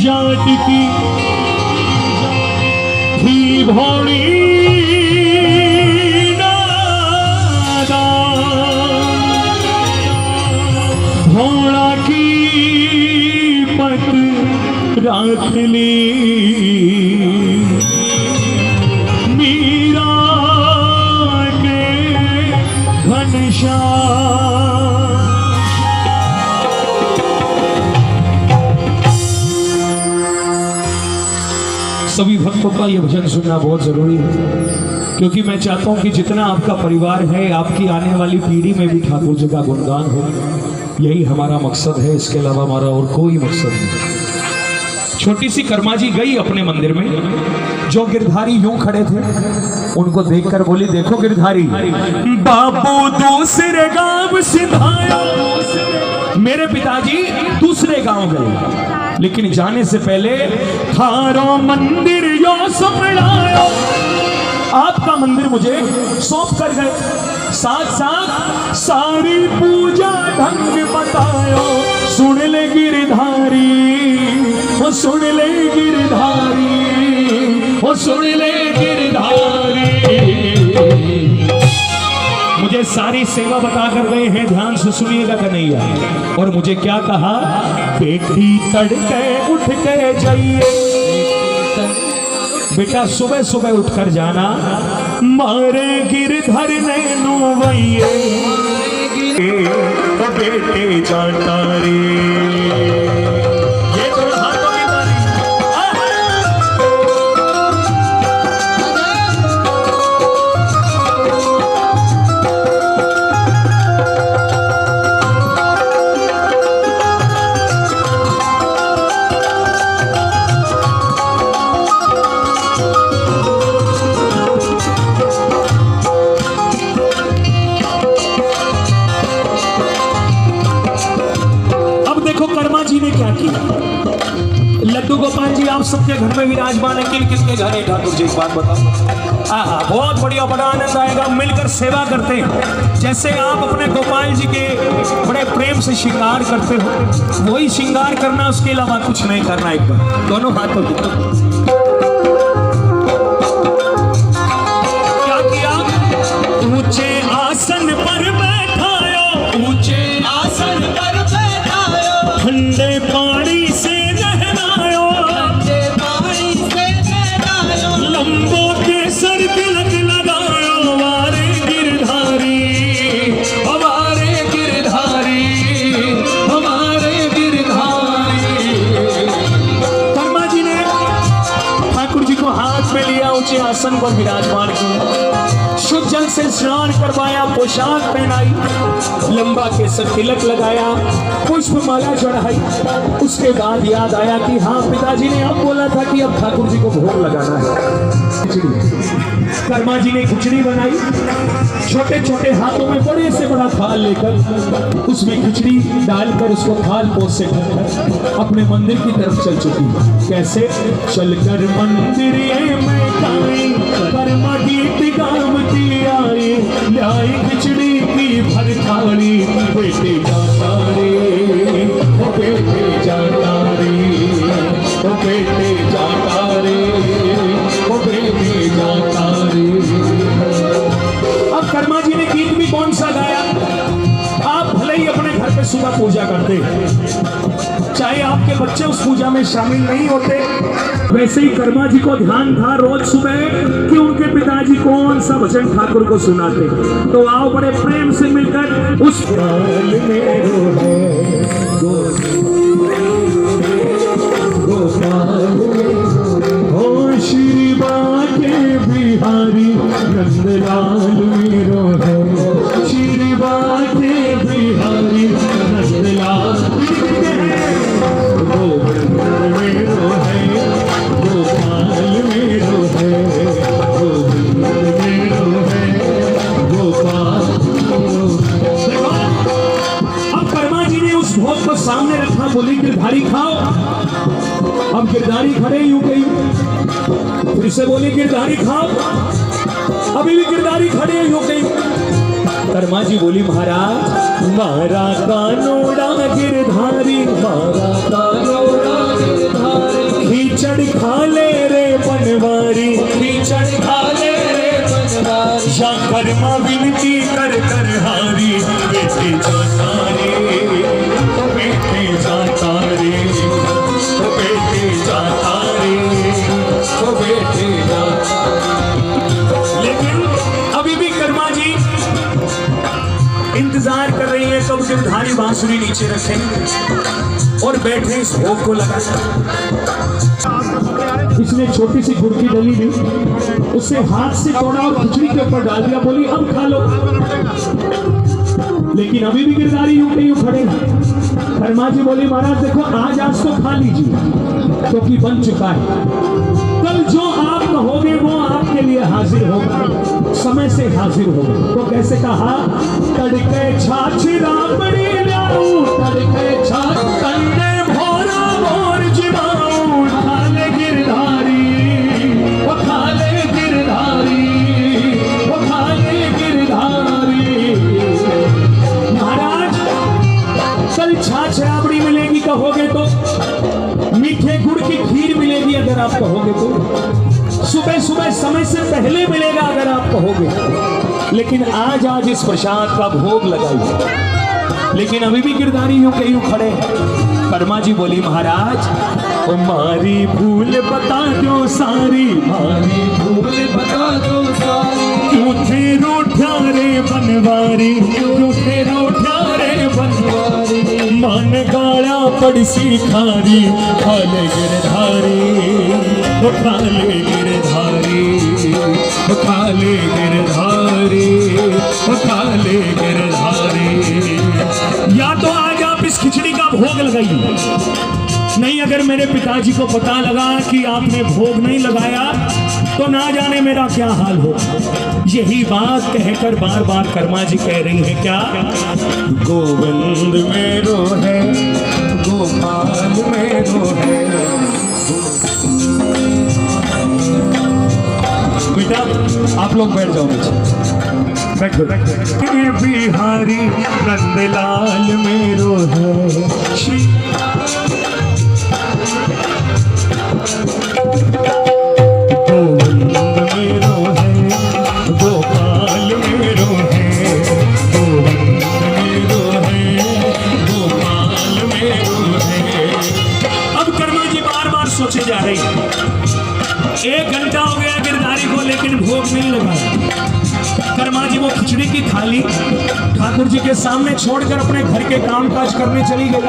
जाट की थी भोली भोला की पत राख ली मीरा के घनश्याम। सभी भक्तों का यह भजन सुनना बहुत जरूरी है, क्योंकि मैं चाहता हूं कि जितना आपका परिवार है, आपकी आने वाली पीढ़ी में भी ठाकुर जी का गुणगान हो। यही हमारा मकसद है, इसके अलावा हमारा और कोई मकसद नहीं। छोटी सी कर्मा जी गई अपने मंदिर में, जो गिरधारी यूं खड़े थे उनको देखकर बोली, देखो गिरधारी, बाबू दूसरे गांव सिधाया। मेरे पिताजी दूसरे गांव गए, लेकिन जाने से पहले थारो मंदिर यो संभलायो, आपका मंदिर मुझे सौंप कर गए, साथ साथ सारी पूजा ढंग बतायो। सुन ले गिरधारी, वो सुन ले गिरधारी, वो सुन ले गिरधारी। मुझे सारी सेवा बता कर गए हैं, ध्यान से सुनिएगा कन्हैया। और मुझे क्या कहा, बेटी तड़के उठ के जाइए, बेटा सुबह सुबह उठकर जाना, मारे गिरधर ने नुवैये बेटे जाता रे। ये तो हाथों की ताली। लड्डू गोपाल जी आप सबके घर में विराजमान है, किन किसके घर है ठाकुर जी, एक बात बताओ। बहुत बढ़िया, बड़ा आनंद आएगा, मिलकर सेवा करते हैं। जैसे आप अपने गोपाल जी के बड़े प्रेम से श्रृंगार करते हो, वही श्रृंगार करना, उसके अलावा कुछ नहीं करना। एक बार दोनों हाथों की क्या किया, ऊंचे आसन पर बैठायो, ऊंचे आसन पर बैठायो, ठंडे पानी से लंबो के सर तिलक लगायो, हमारे गिरधारी, हमारे गिरधारी, हमारे गिरधारी। कर्मा जी ने ठाकुर जी को हाथ में लिया, ऊंचे आसन पर विराजमान किया, शुद्ध जल से स्नान करवाया, पोशाक पहनाई, लंबा के सर तिलक लगाया, पुष्प माला चढ़ाई। उसके बाद याद आया कि हाँ, पिताजी ने अब बोला था कि अब ठाकुर जी को भोग लगाना है। कर्मा जी ने खिचड़ी बनाई, छोटे छोटे हाथों में बड़े से बड़ा थाल लेकर उसमें खिचड़ी डालकर उसको थाल पोस से ढककर अपने मंदिर की तरफ चल चुकी। कैसे, चलकर मंदिर में कर्मा गीत गावती आई, लाई खिचड़ी की भर थाली, बेटे जाता रे, ओ बेटे जाता रे, ओ बेटे जाता रे, ओ बेटे जाता रे। अब कर्मा जी ने गीत भी कौन सा गाया। आप भले ही अपने घर पे सुबह पूजा करते, चाहे आपके बच्चे उस पूजा में शामिल नहीं होते, वैसे ही कर्मा जी को ध्यान था रोज सुबह कि उनके पिताजी कौन सा भजन ठाकुर को सुनाते। तो आओ बड़े प्रेम से मिलकर उस श्री बाके बिहारी नंदलाल मेरो है, श्री बाके बिहारी नंदलाल गोविंद मेरो है, गोपाल मेरो है, गोविंद मेरो है, गोपाल। अब कर्मा जी ने उस भोग को सामने रखा, बोली गिरधारी खाओ। अब गिरधारी खड़े यूं गई, फिर से बोली गिरधारी खाओ, अभी भी गिरधारी खड़े यूं गई। कर्मा जी बोली महाराज, मारा कानोड़ा गिरधारी, मारा कानोड़ा गिरधारी, माँ विनती कर कर हारी, बेटे जाता रे, ओ बेटे जाता रे, ओ बेटे जाता रे, ओ बेटे जाता। लेकिन अभी भी कर्मा जी इंतजार कर रही है कब गिरधारी बांसुरी नीचे रखें और बैठे इस भोग को लगा। इसने छोटी सी गुड़ की डली ली, उससे हाथ से तोड़ा और खिचड़ी के ऊपर डाल दिया, बोली अब खा लो। लेकिन अभी भी गिरधारी यूं के यूं खड़े। कर्मा जी बोली महाराज देखो आज तो खा लीजिए क्योंकि बन चुका है, कल जो आप कहोगे वो आपके लिए हाजिर होगा, समय से हाजिर होगा। तो कैसे कहा, तड़के छाछ राबड़ी लाऊं, तड़के छाछ तन्ने भोरा भोर जिमाऊं, खा ले गिरधारी, वो खा ले गिरधारी, वो खा ले गिरधारी। महाराज कल छाछ राबड़ी मिलेगी कहोगे तो, मीठे गुड़ की खीर मिलेगी अगर आप कहोगे तो, सुबह सुबह समय से पहले मिलेगा अगर आप कहोगे। लेकिन आज इस प्रसाद का भोग लगाइए। लेकिन अभी भी गिरधारी यूं के यूं खड़े। कर्मा जी बोली महाराज ओ मारी भूल बता दो सारी, मारी भूल बता दो सारी, क्यों थे रूठा रे बनवारी, क्यों थे रूठा रे बनवारी, मन गाड़ा पड़सी खारी, खा ले गिरधारी, वो खा ले गिरधारी, वो खा ले गिरधारी, वो खा ले गिरधारी। या तो आज आप इस खिचड़ी का भोग लगाइए, नहीं अगर मेरे पिताजी को पता लगा कि आपने भोग नहीं लगाया तो ना जाने मेरा क्या हाल हो। यही बात कहकर बार बार कर्मा जी कह रही है क्या, गोविंद मेरो है, गोपाल मेरो है। बेटा आप लोग बैठ जाओ, बैठो बिहारी नंदलाल मेरो है, श्री गोविंद मेरो है, गोपाल मेरो है, गोविंद मेरो है, गोपाल मेरो है। अब कर्मा जी बार बार सोचे जा रही, 1 घंटा हो गया गिरधारी को लेकिन भोग नहीं लगा। कर्मा जी वो खिचड़ी की थाली ठाकुर जी के सामने छोड़कर अपने घर के कामकाज करने चली गई।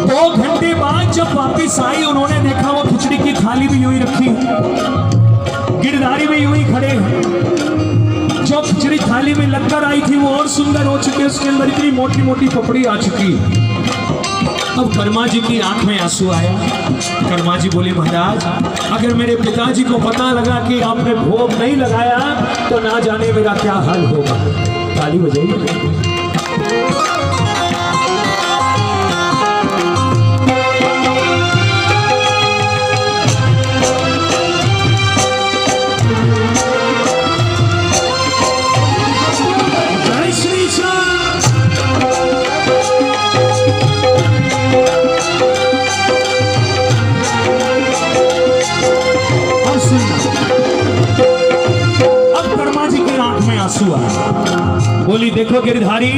2 घंटे बाद जब वापिस आई उन्होंने देखा वो खिचड़ी की थाली भी यूं ही रखी, गिरधारी भी यूं ही खड़े हैं। जो खिचड़ी थाली में लगकर आई थी वो और सुंदर हो चुकी, उसके अंदर इतनी मोटी मोटी पपड़ी आ चुकी। अब कर्मा जी की आंख में आंसू आया। कर्मा जी बोले महाराज अगर मेरे पिताजी को पता लगा कि आपने भोग नहीं लगाया तो ना जाने मेरा क्या हाल होगा। ताली बजाइए। बोली देखो गिरधारी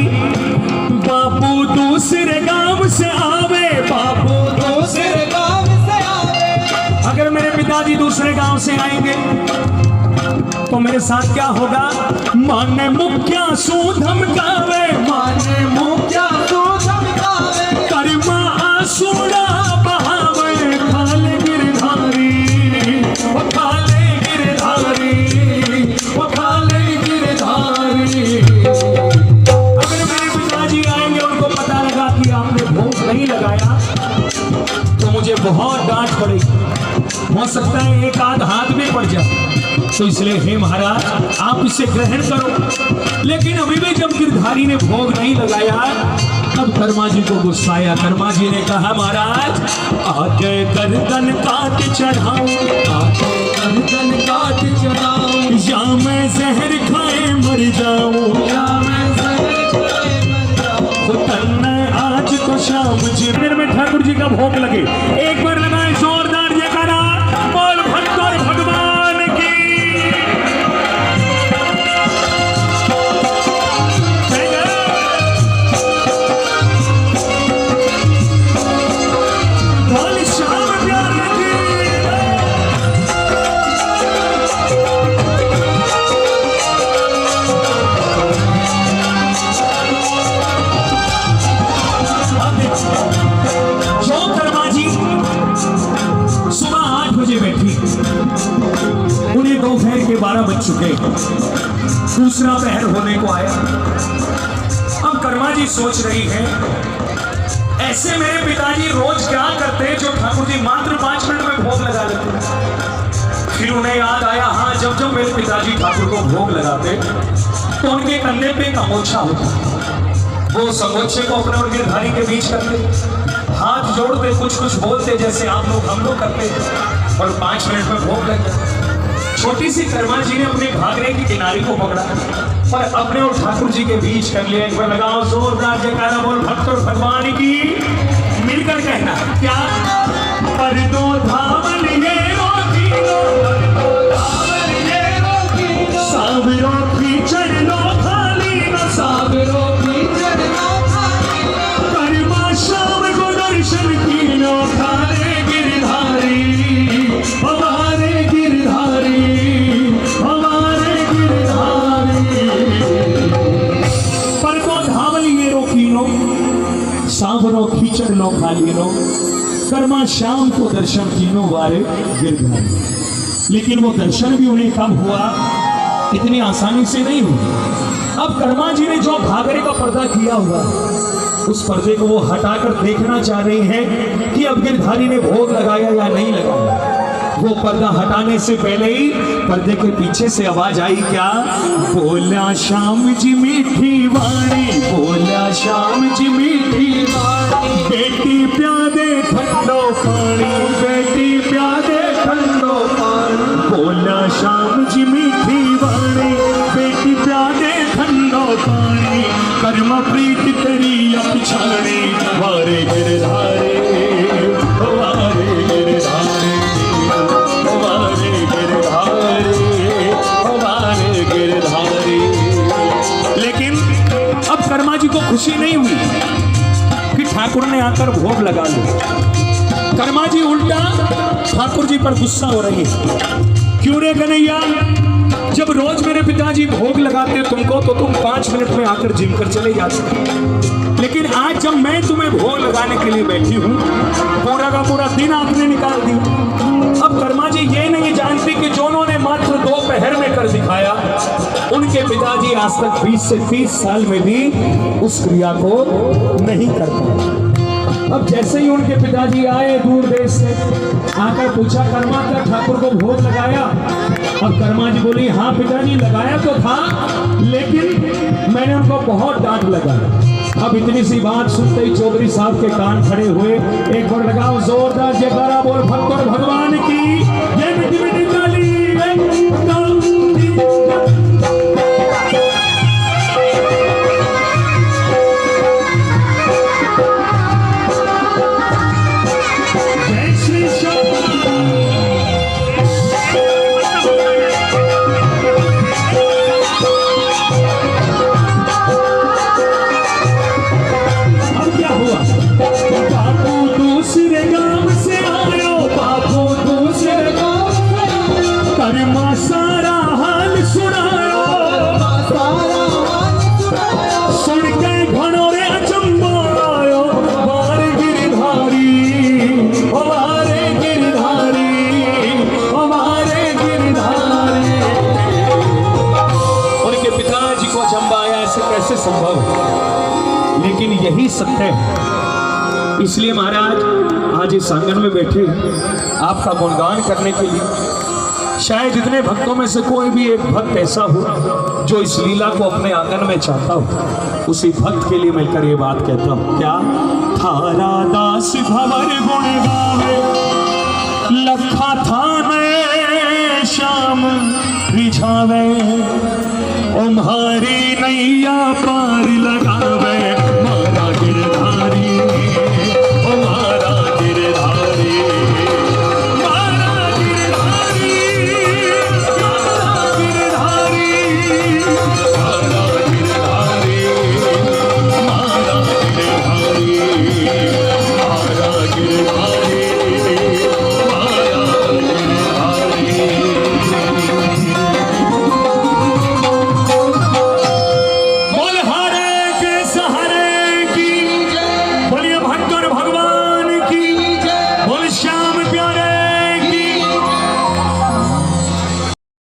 बापू दूसरे गांव से आवे, बापू दूसरे गांव से आवे। अगर मेरे पिताजी दूसरे गांव से आएंगे तो मेरे साथ क्या होगा, माने मुखिया सू धमकावे, माने मुखिया सू धमकावे, कर्मा आसूड़ा बहावे, खाले गिरधारी, वो खाले गिरधारी, वो खाले गिरधारी। अगर मेरे पिताजी आएंगे उनको पता लगा कि आपने भोग नहीं लगाया तो मुझे बहुत डांट पड़ेगी, हो सकता है एक आध हाथ में पड़ जाए। तो इसलिए हे महाराज आप इसे ग्रहण करो। लेकिन अभी भी जब गिरधारी ने भोग नहीं लगाया तब कर्मा जी को गुस्सा आया। कर्मा जी ने कहा महाराज आगे गर्दन काट चढ़ाऊं, आगे गर्दन काट चढ़ाऊं, या मैं जहर खाए मर जाऊं, या मैं जहर खाए मर जाऊं। तन्ने आज तो शाम जी में ठाकुर जी का भोग लगे। एक बार लगाए जोरदार जयकारा, बोल भक्त और भगवान की। चुके, दूसरा पहर होने को आया। अब कर्मा जी सोच रही है, ऐसे मेरे पिताजी रोज क्या करते जो ठाकुर जी मात्र 5 मिनट में भोग लगा देते। फिर उन्हें याद आया, हाँ जब जब मेरे पिताजी ठाकुर को भोग लगाते तो उनके कंधे पे एक अमोछा होता, वो समोच्छे को अपने और गिरधारी के बीच करते, हाथ जोड़ते, कुछ कुछ बोलते जैसे आप लोग हम लोग करते, और 5 मिनट में भोग लग गया। छोटी सी कर्मा जी ने अपने घाघरे की किनारे को पकड़ा और अपने और ठाकुर जी के बीच कर लिया। एक बार लगाओ जोरदार जयकारा, बोल भक्त और भगवान की, मिलकर कहना क्या, पर दो धावल ये रोकी लो, पर दो धावल ये रोकी लो, सावरो की चढ़ लो खाली न, सावरो की चढ़ लो खाली न, कर्मा शाम को दर्शन की लो, खारे गिरधारी हमारे गिरधारी हमारे गिरधारी, पर को धावल ये रोकी लो, सावरो खींचड़ लो खाली लो, कर्मा शाम को दर्शन तीनों वारे गिरधारी। लेकिन वो दर्शन भी उन्हें कब हुआ, इतनी आसानी से नहीं हुआ। अब कर्मा जी ने जो घाघरे का पर्दा किया हुआ, उस पर्दे को वो हटाकर देखना चाह रही हैं कि अब गिरधारी ने भोग लगाया या नहीं लगाया। वो पर्दा हटाने से पहले ही पर्दे के पीछे से आवाज आई क्या, बोला श्याम जी मीठी वाणी, बोला श्याम जी मीठी वाणी, बेटी प्यादे ठंडो पानी, बेटी प्यादे ठंडो पानी, बोला श्याम जी मीठी वाणी, बेटी प्यादे ठंडो पानी, कर्म प्रीत तेरी अपछाड़ी, वारे गिरधारे वारे गिरधारे वारे गिरधारे वारे गिरधारे। लेकिन अब कर्मा जी को खुशी नहीं हुई कि ठाकुर ने आकर भोग लगा लिया। कर्मा जी उल्टा ठाकुर जी पर गुस्सा हो रही है, क्यों रे कन्हैया, जब रोज मेरे पिताजी भोग लगाते तुमको तो तुम 5 मिनट में आकर जिम कर चले जाते, लेकिन आज जब मैं तुम्हें भोग लगाने के लिए बैठी हूँ, पूरा का पूरा दिन आपने निकाल दिया। अब कर्मा जी ये नहीं जानती कि जो उन्होंने मात्र 2 पहर में कर दिखाया, उनके पिताजी आज तक 20 से 30 साल में भी उस क्रिया को नहीं कर पाए। अब जैसे ही उनके पिताजी आए दूर देश से, आकर पूछा कर्मा का ठाकुर को भोग लगाया। अब कर्मा जी बोली, हाँ पिताजी लगाया तो था, लेकिन मैंने उनको बहुत डांट लगाया। अब इतनी सी बात सुनते ही चौधरी साहब के कान खड़े हुए। एक बार लगाओ जोरदार जयकारा, बोल भक्त और भगवान की, ये मिट्टी मिट्टी ताली। संभव है, लेकिन यही सत्य है। इसलिए महाराज आज इस आंगन में बैठे आपका गुणगान करने के लिए। शायद इतने भक्तों में से कोई भी एक भक्त ऐसा हो जो इस लीला को अपने आंगन में चाहता हो। उसी भक्त के लिए मिलकर ये बात कहता हूँ, क्या थारा दास भवर गुण गावे, लखा थाने श्याम रिझावे, तुम्हारी नैया पार लगा